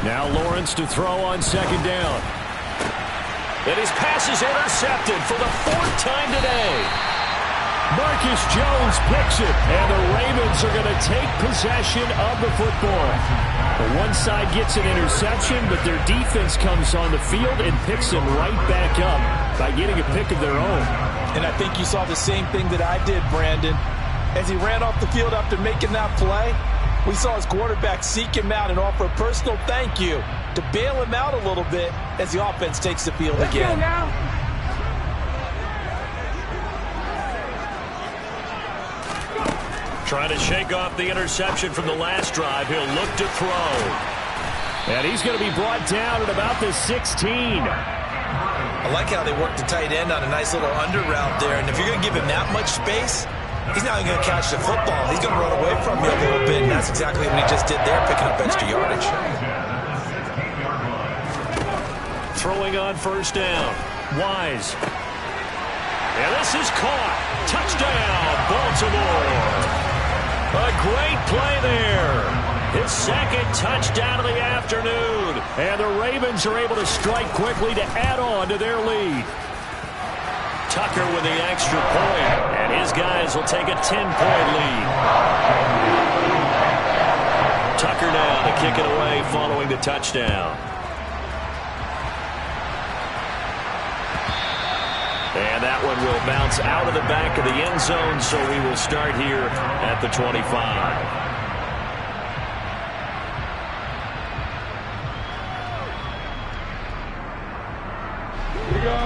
Now Lawrence to throw on second down. And his pass is intercepted for the 4th time today. Marcus Jones picks it, and the Ravens are going to take possession of the football. The one side gets an interception, but their defense comes on the field and picks him right back up by getting a pick of their own. And I think you saw the same thing that I did, Brandon. As he ran off the field after making that play, we saw his quarterback seek him out and offer a personal thank you to bail him out a little bit as the offense takes the field again. Trying to shake off the interception from the last drive. He'll look to throw. And he's going to be brought down at about the 16. I like how they work the tight end on a nice little under route there. And if you're going to give him that much space, he's not even going to catch the football. He's going to run away from you a little bit, and that's exactly what he just did there, picking up extra yardage. Throwing on first down. Wise. And this is caught. Touchdown, Baltimore. A great play there. His 2nd touchdown of the afternoon. And the Ravens are able to strike quickly to add on to their lead. Tucker with the extra point, and his guys will take a 10-point lead. Tucker now to kick it away following the touchdown. And that one will bounce out of the back of the end zone, so we will start here at the 25.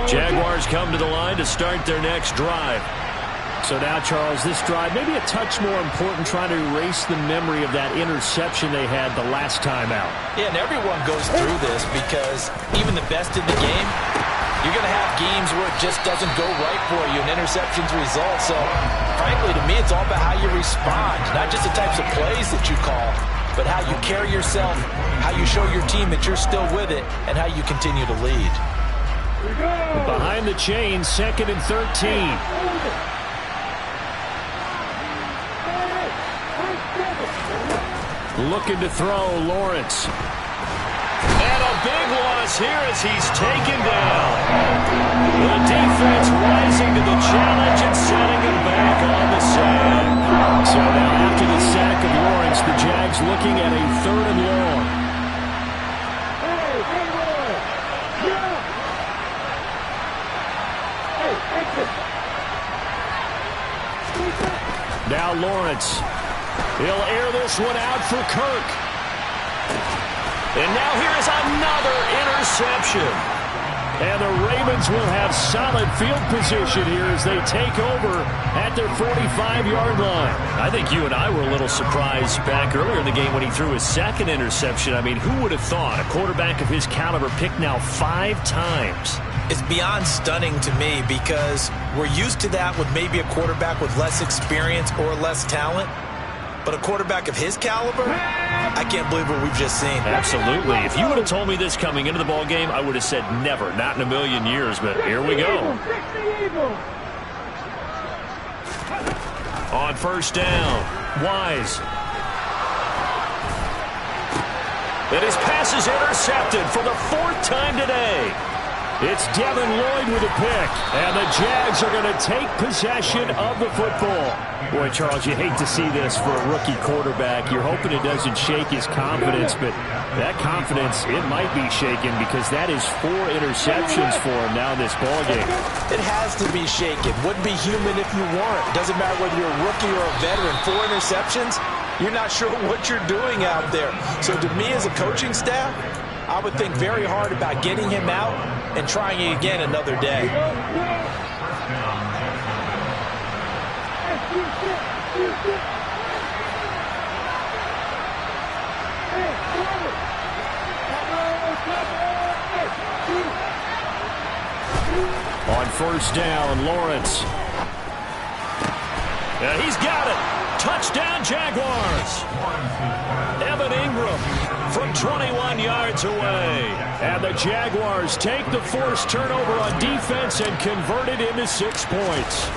Jaguars come to the line to start their next drive. So now, Charles, this drive maybe a touch more important, trying to erase the memory of that interception they had the last time out. Yeah, and everyone goes through this because even the best in the game, you're going to have games where it just doesn't go right for you, and interceptions result. So, frankly, to me, it's all about how you respond, not just the types of plays that you call, but how you carry yourself, how you show your team that you're still with it, and how you continue to lead. Behind the chain, 2nd and 13. Looking to throw, Lawrence. And a big loss here as he's taken down. The defense rising to the challenge and setting him back on the sand. So now after the sack of Lawrence, the Jags looking at a 3rd and long. Now Lawrence. He'll air this one out for Kirk. And now here is another interception. And the Ravens will have solid field position here as they take over at their 45-yard line. I think you and I were a little surprised back earlier in the game when he threw his 2nd interception. I mean, who would have thought a quarterback of his caliber picked now 5 times? It's beyond stunning to me because we're used to that with maybe a quarterback with less experience or less talent. But a quarterback of his caliber, I can't believe what we've just seen. Absolutely. If you would have told me this coming into the ball game, I would have said never, not in a million years. But here we go. On first down, Wise. And his pass is intercepted for the 4th time today. It's Devin Lloyd with a pick, and the Jags are going to take possession of the football. Boy, Charles, you hate to see this for a rookie quarterback. You're hoping it doesn't shake his confidence, but that confidence, it might be shaken because that is 4 interceptions for him now in this ballgame. It has to be shaken. Wouldn't be human if you weren't. Doesn't matter whether you're a rookie or a veteran. 4 interceptions, you're not sure what you're doing out there. So to me as a coaching staff, I would think very hard about getting him out and trying it again another day. On first down, Lawrence. And he's got it. Touchdown, Jaguars. Evan Ingram from 21 yards away. And the Jaguars take the forced turnover on defense and convert it into 6 points.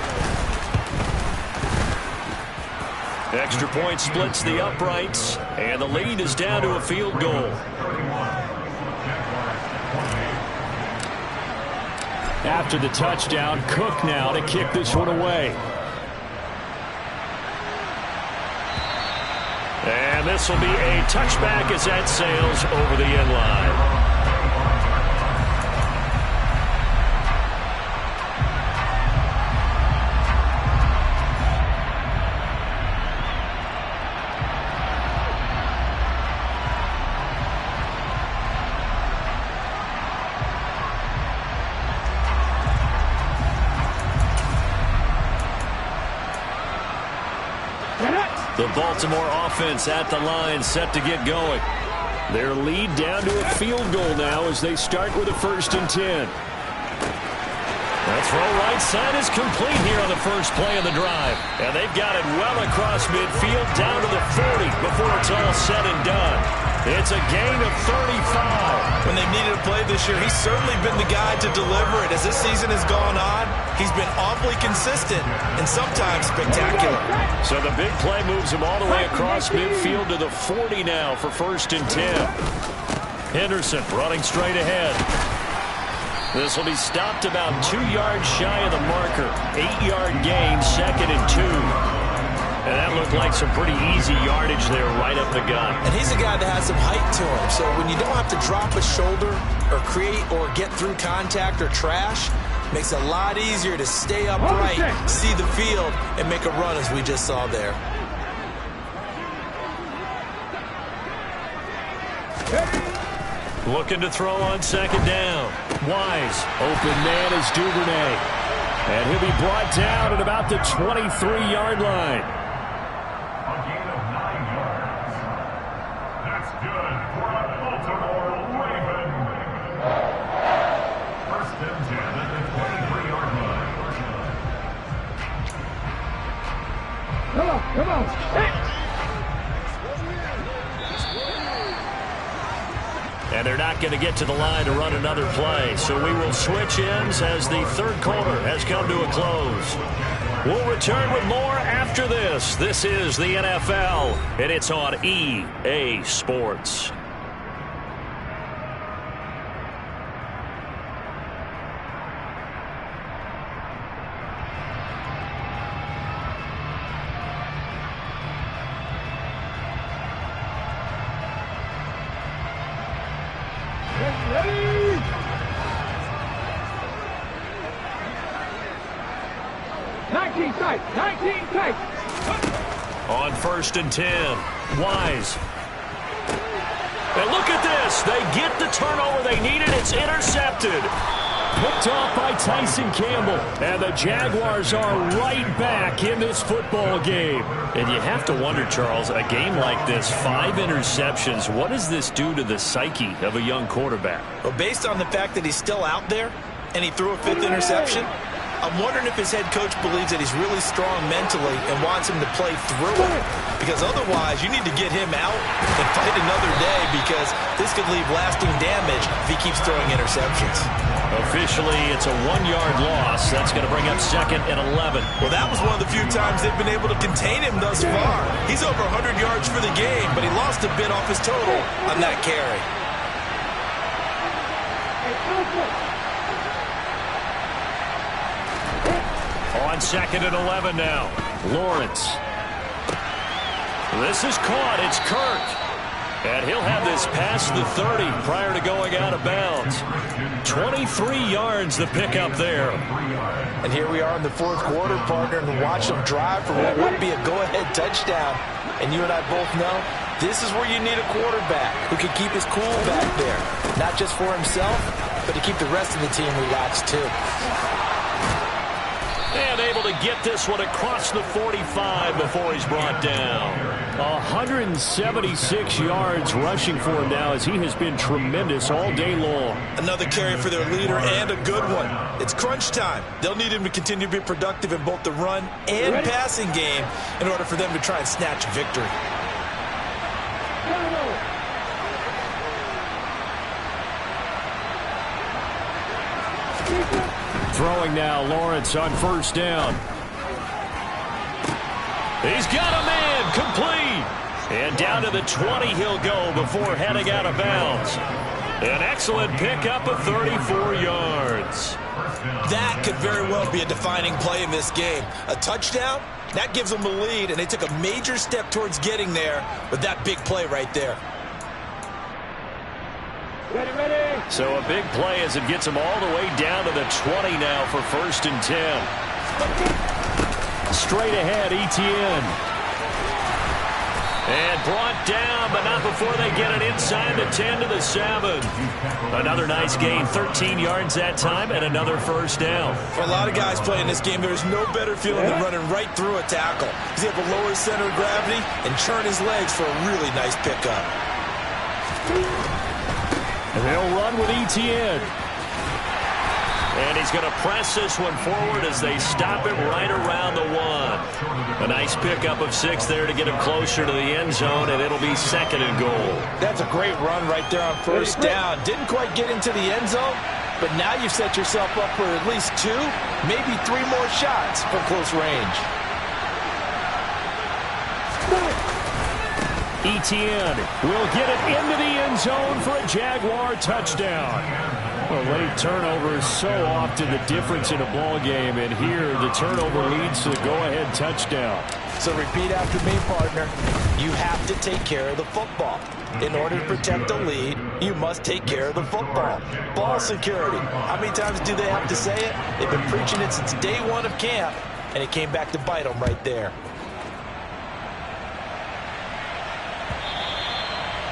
Extra point splits the uprights, and the lead is down to a field goal. After the touchdown, Cook now to kick this one away. And this will be a touchback as that sails over the end line. The Baltimore offense at the line, set to get going. Their lead down to a field goal now as they start with a 1st and 10. That throw right side is complete here on the first play of the drive. And they've got it well across midfield down to the 40 before it's all said and done. It's a gain of 35. When they've needed a play this year, he's certainly been the guy to deliver it. As this season has gone on, he's been awfully consistent and sometimes spectacular. So the big play moves him all the way across midfield to the 40 now for 1st and 10. Henderson running straight ahead. This will be stopped about 2 yards shy of the marker. 8-yard gain, 2nd and 2. And that looked like some pretty easy yardage there right up the gut. And he's a guy that has some height to him. So when you don't have to drop a shoulder or create or get through contact or trash, makes it a lot easier to stay upright, see the field, and make a run as we just saw there. Looking to throw on 2nd down. Wise, open man is Duvernay. And he'll be brought down at about the 23-yard line. A gain of 9 yards. That's good for a Baltimore Raven. 1st and 10 at the 23-yard line. Come on. Hey. And they're not going to get to the line to run another play. So we will switch ends as the 3rd quarter has come to a close. We'll return with more after this. This is the NFL, and it's on EA Sports. Ready? 19 tight. 19 tight. On 1st and 10, Wise. And look at this. They get the turnover they needed. It's intercepted. Picked off by Tyson Campbell. And the Jaguars are right back in this football game. And you have to wonder, Charles, a game like this, 5 interceptions, what does this do to the psyche of a young quarterback? Well, based on the fact that he's still out there and he threw a 5th interception, I'm wondering if his head coach believes that he's really strong mentally and wants him to play through it. Because otherwise, you need to get him out and fight another day, because this could leave lasting damage if he keeps throwing interceptions. Officially, it's a 1-yard loss. That's going to bring up 2nd and 11. Well, that was one of the few times they've been able to contain him thus far. He's over 100 yards for the game, but he lost a bit off his total on that carry. On 2nd and 11 now. Lawrence. This is caught. It's Kirk. And he'll have this past the 30 prior to going out of bounds. 23 yards the pickup there. And here we are in the 4th quarter, partner, and watch them drive for what would be a go-ahead touchdown. And you and I both know this is where you need a quarterback who can keep his cool back there. Not just for himself, but to keep the rest of the team relaxed too. And able to get this one across the 45 before he's brought down. 176 yards rushing for him now as he has been tremendous all day long. Another carry for their leader and a good one. It's crunch time. They'll need him to continue to be productive in both the run and passing game in order for them to try and snatch a victory. Throwing now, Lawrence on first down. He's got a man, complete. And down to the 20 he'll go before heading out of bounds. An excellent pickup of 34 yards. That could very well be a defining play in this game. A touchdown, that gives them the lead, and they took a major step towards getting there with that big play right there. Ready. So a big play as it gets them all the way down to the 20 now for 1st and 10. Straight ahead, ETN. And brought down, but not before they get it inside the 10 to the 7. Another nice gain, 13 yards that time, and another first down. For a lot of guys playing this game, there's no better feeling than running right through a tackle. He's able to lower his center of gravity and churn his legs for a really nice pickup. And they'll run with ETN. And he's going to press this one forward as they stop it right around the 1. A nice pickup of 6 there to get him closer to the end zone, and it'll be 2nd and goal. That's a great run right there on first down. Didn't quite get into the end zone, but now you've set yourself up for at least 2, maybe 3 more shots from close range. ETN will get it into the end zone for a Jaguar touchdown. Well, late turnover is so often the difference in a ball game, and here the turnover leads to the go-ahead touchdown. So repeat after me, partner. You have to take care of the football. In order to protect the lead, you must take care of the football. Ball security. How many times do they have to say it? They've been preaching it since day 1 of camp, and it came back to bite them right there.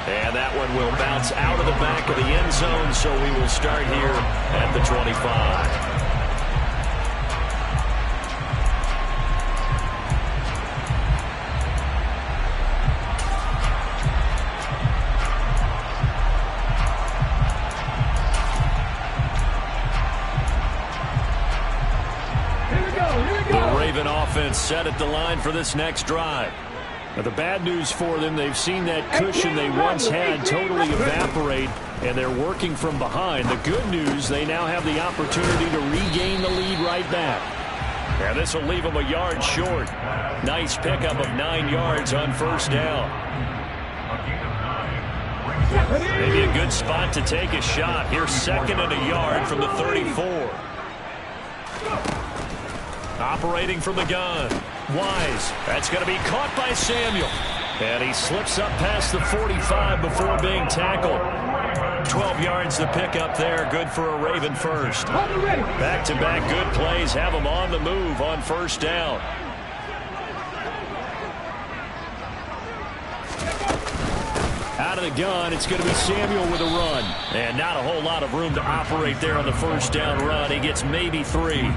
And that one will bounce out of the back of the end zone, so we will start here at the 25. Here we go. The Raven offense set at the line for this next drive. Now, the bad news for them, they've seen that cushion they once had totally evaporate, and they're working from behind. The good news, they now have the opportunity to regain the lead right back. And this will leave them a yard short. Nice pickup of 9 yards on first down. Maybe a good spot to take a shot. Here's 2nd and a yard from the 34. Operating from the gun. Wise. That's going to be caught by Samuel. And he slips up past the 45 before being tackled. 12 yards to pick up there. Good for a Raven first. Back-to-back good plays have them on the move on first down. Out of the gun, it's going to be Samuel with a run. And not a whole lot of room to operate there on the first down run. He gets maybe 3.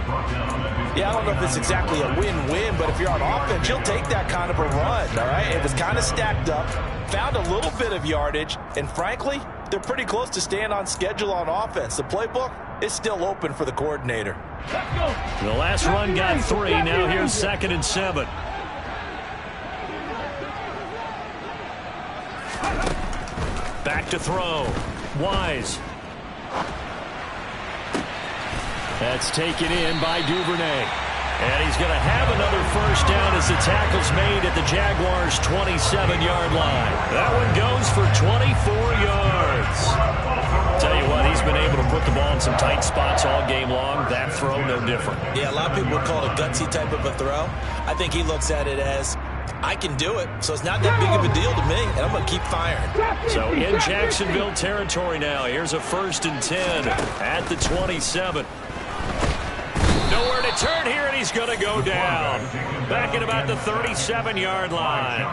Yeah, I don't know if it's exactly a win-win, but if you're on offense, you'll take that kind of a run, all right? It was kind of stacked up, found a little bit of yardage, and frankly, they're pretty close to staying on schedule on offense. The playbook is still open for the coordinator. The last run got 3. Now here's 2nd and 7. Back to throw. Wise. That's taken in by Duvernay. And he's going to have another first down as the tackle's made at the Jaguars' 27-yard line. That one goes for 24 yards. Tell you what, he's been able to put the ball in some tight spots all game long. That throw, no different. Yeah, a lot of people would call it a gutsy type of a throw. I think he looks at it as, I can do it, so it's not that big of a deal to me, and I'm going to keep firing. So in Jacksonville territory now, here's a 1st and 10 at the 27. Nowhere to turn here, and he's going to go down. Back at about the 37-yard line.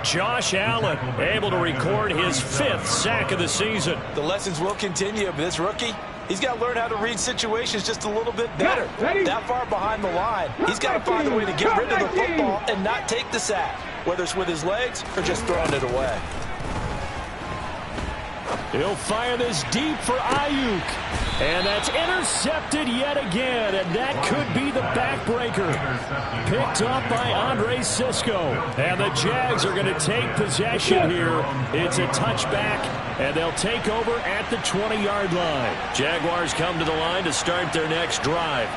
Josh Allen able to record his 5th sack of the season. The lessons will continue, but this rookie, He's got to learn how to read situations just a little bit better. Ready. That far behind the line, he's got to find a way to get rid of the football and not take the sack, whether it's with his legs or just throwing it away. He'll fire this deep for Ayuk. And that's intercepted yet again, and that could be the backbreaker. Picked up by Andre Sisco. And the Jags are going to take possession here. It's a touchback, and they'll take over at the 20-yard line. Jaguars come to the line to start their next drive.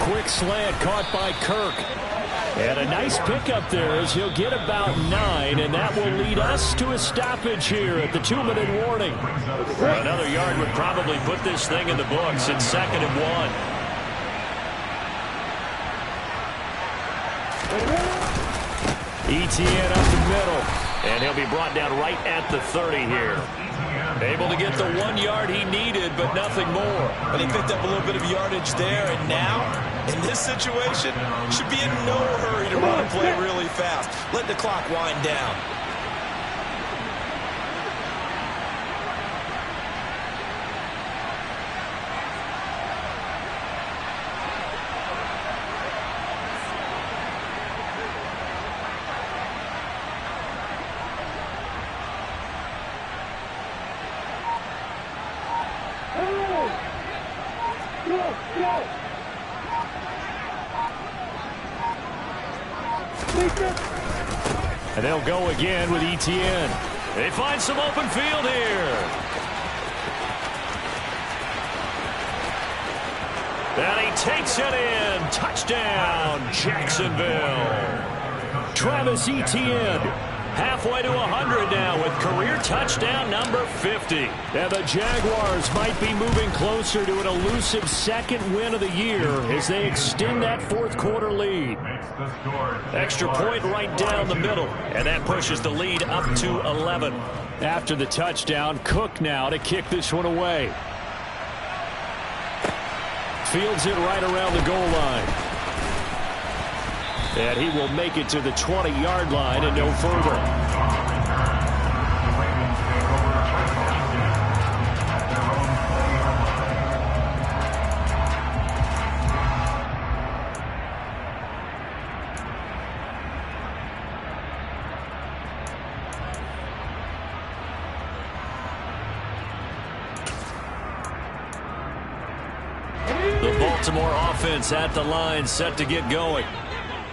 Quick slant caught by Kirk. And a nice pickup there as he'll get about 9, and that will lead us to a stoppage here at the 2-minute warning. Another yard would probably put this thing in the books. It's 2nd and 1. Etienne up the middle, and he'll be brought down right at the 30 here. Able to get the 1 yard he needed, but nothing more. And he picked up a little bit of yardage there, and now, in this situation, should be in no hurry to run and play really fast. Let the clock wind down. And they'll go again with Etienne. They find some open field here. And he takes it in. Touchdown, Jacksonville. Travis Etienne. Halfway to 100 now with career touchdown number 50. And the Jaguars might be moving closer to an elusive second win of the year as they extend that fourth quarter lead. Extra point right down the middle, and that pushes the lead up to 11. After the touchdown, Cook now to kick this one away. Fields it right around the goal line. And he will make it to the 20-yard line and no further. The Baltimore offense at the line, set to get going.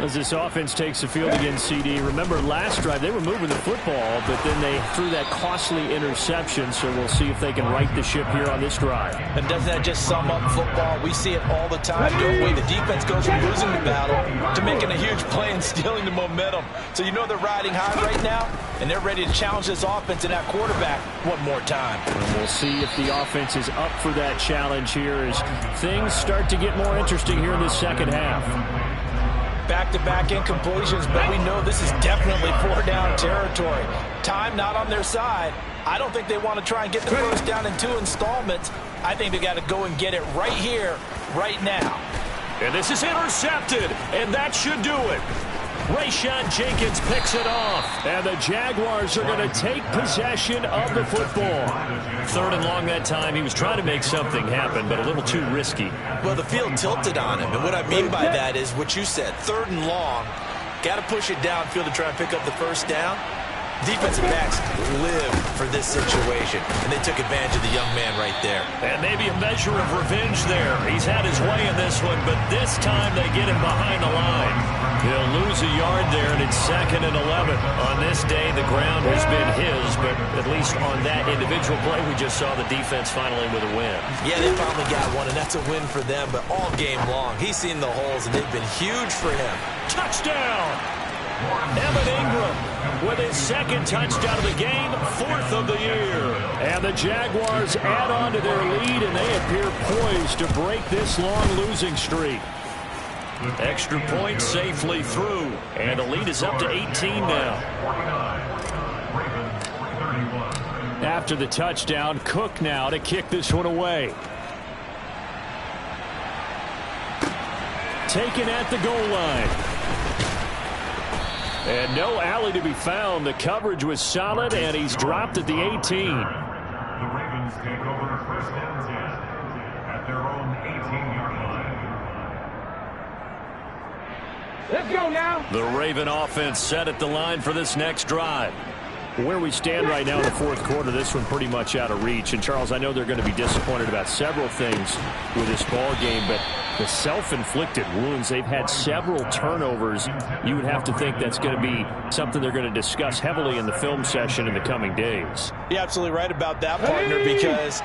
As this offense takes the field against CD, remember last drive they were moving the football, but then they threw that costly interception, so we'll see if they can right the ship here on this drive. And doesn't that just sum up football? We see it all the time, don't we? The defense goes from losing the battle to making a huge play and stealing the momentum. So you know they're riding high right now, and they're ready to challenge this offense and that quarterback one more time. And we'll see if the offense is up for that challenge here as things start to get more interesting here in the second half. Back-to-back incompletions, but we know this is definitely four-down territory. Time not on their side. I don't think they want to try and get the first down in 2 installments. I think they got to go and get it right here, right now. And this is intercepted, and that should do it. Rayshon Jenkins picks it off. And the Jaguars are going to take possession of the football. 3rd and long that time. He was trying to make something happen, but a little too risky. Well, the field tilted on him, and what I mean by that is what you said. 3rd and long, got to push it downfield to try and pick up the first down. Defensive backs live for this situation, and they took advantage of the young man right there. And maybe a measure of revenge there. He's had his way in this one, but this time they get him behind the line. He'll lose a yard there, and it's 2nd and 11. On this day, the ground has been his, but at least on that individual play, we just saw the defense finally with a win. Yeah, they finally got one, and that's a win for them, but all game long, he's seen the holes, and they've been huge for him. Touchdown! Evan Ingram with his 2nd touchdown of the game, 4th of the year. And the Jaguars add on to their lead, and they appear poised to break this long losing streak. Extra point safely through, and the lead is up to 18 now. After the touchdown, Cook now to kick this one away. Taken at the goal line. And no alley to be found. The coverage was solid, and he's dropped at the 18. take over first and 10 at their own 18-yard line. Let's go now. The Raven offense set at the line for this next drive. Where we stand right now in the fourth quarter, this one pretty much out of reach. And, Charles, I know they're going to be disappointed about several things with this ball game, but the self-inflicted wounds, they've had several turnovers. You would have to think that's going to be something they're going to discuss heavily in the film session in the coming days. You're absolutely right about that, partner, because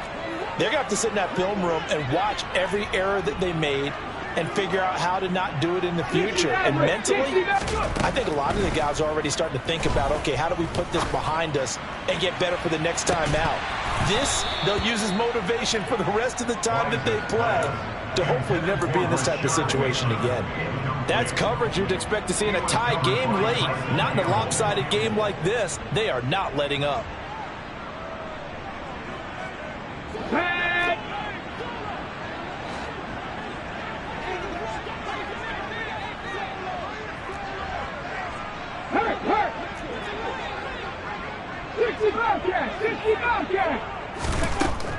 they're going to have to sit in that film room and watch every error that they made and figure out how to not do it in the future. And mentally, I think a lot of the guys are already starting to think about, okay, how do we put this behind us and get better for the next time out? This, they'll use as motivation for the rest of the time that they play to hopefully never be in this type of situation again. That's coverage you'd expect to see in a tie game late. Not in a lopsided game like this. They are not letting up.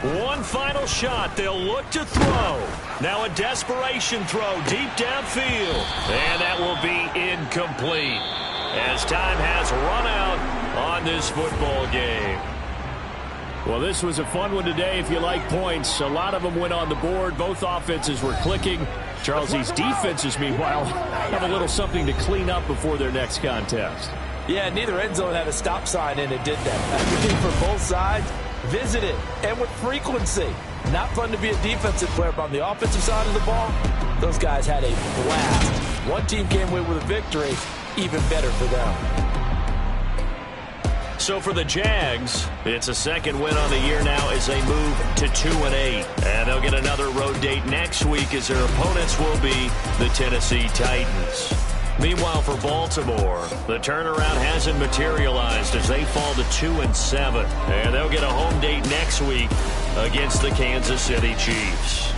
One final shot. They'll look to throw. Now a desperation throw deep downfield. And that will be incomplete as time has run out on this football game. Well, this was a fun one today if you like points. A lot of them went on the board. Both offenses were clicking. Charles, these defenses, meanwhile, have a little something to clean up before their next contest. Yeah, neither end zone had a stop sign in it, did that. Everything for both sides, visit it, and with frequency. Not fun to be a defensive player, but on the offensive side of the ball, those guys had a blast. One team came away with a victory, even better for them. So for the Jags, it's a second win on the year now as they move to 2-8. And they'll get another road date next week as their opponents will be the Tennessee Titans. Meanwhile, for Baltimore, the turnaround hasn't materialized as they fall to 2-7. And they'll get a home date next week against the Kansas City Chiefs.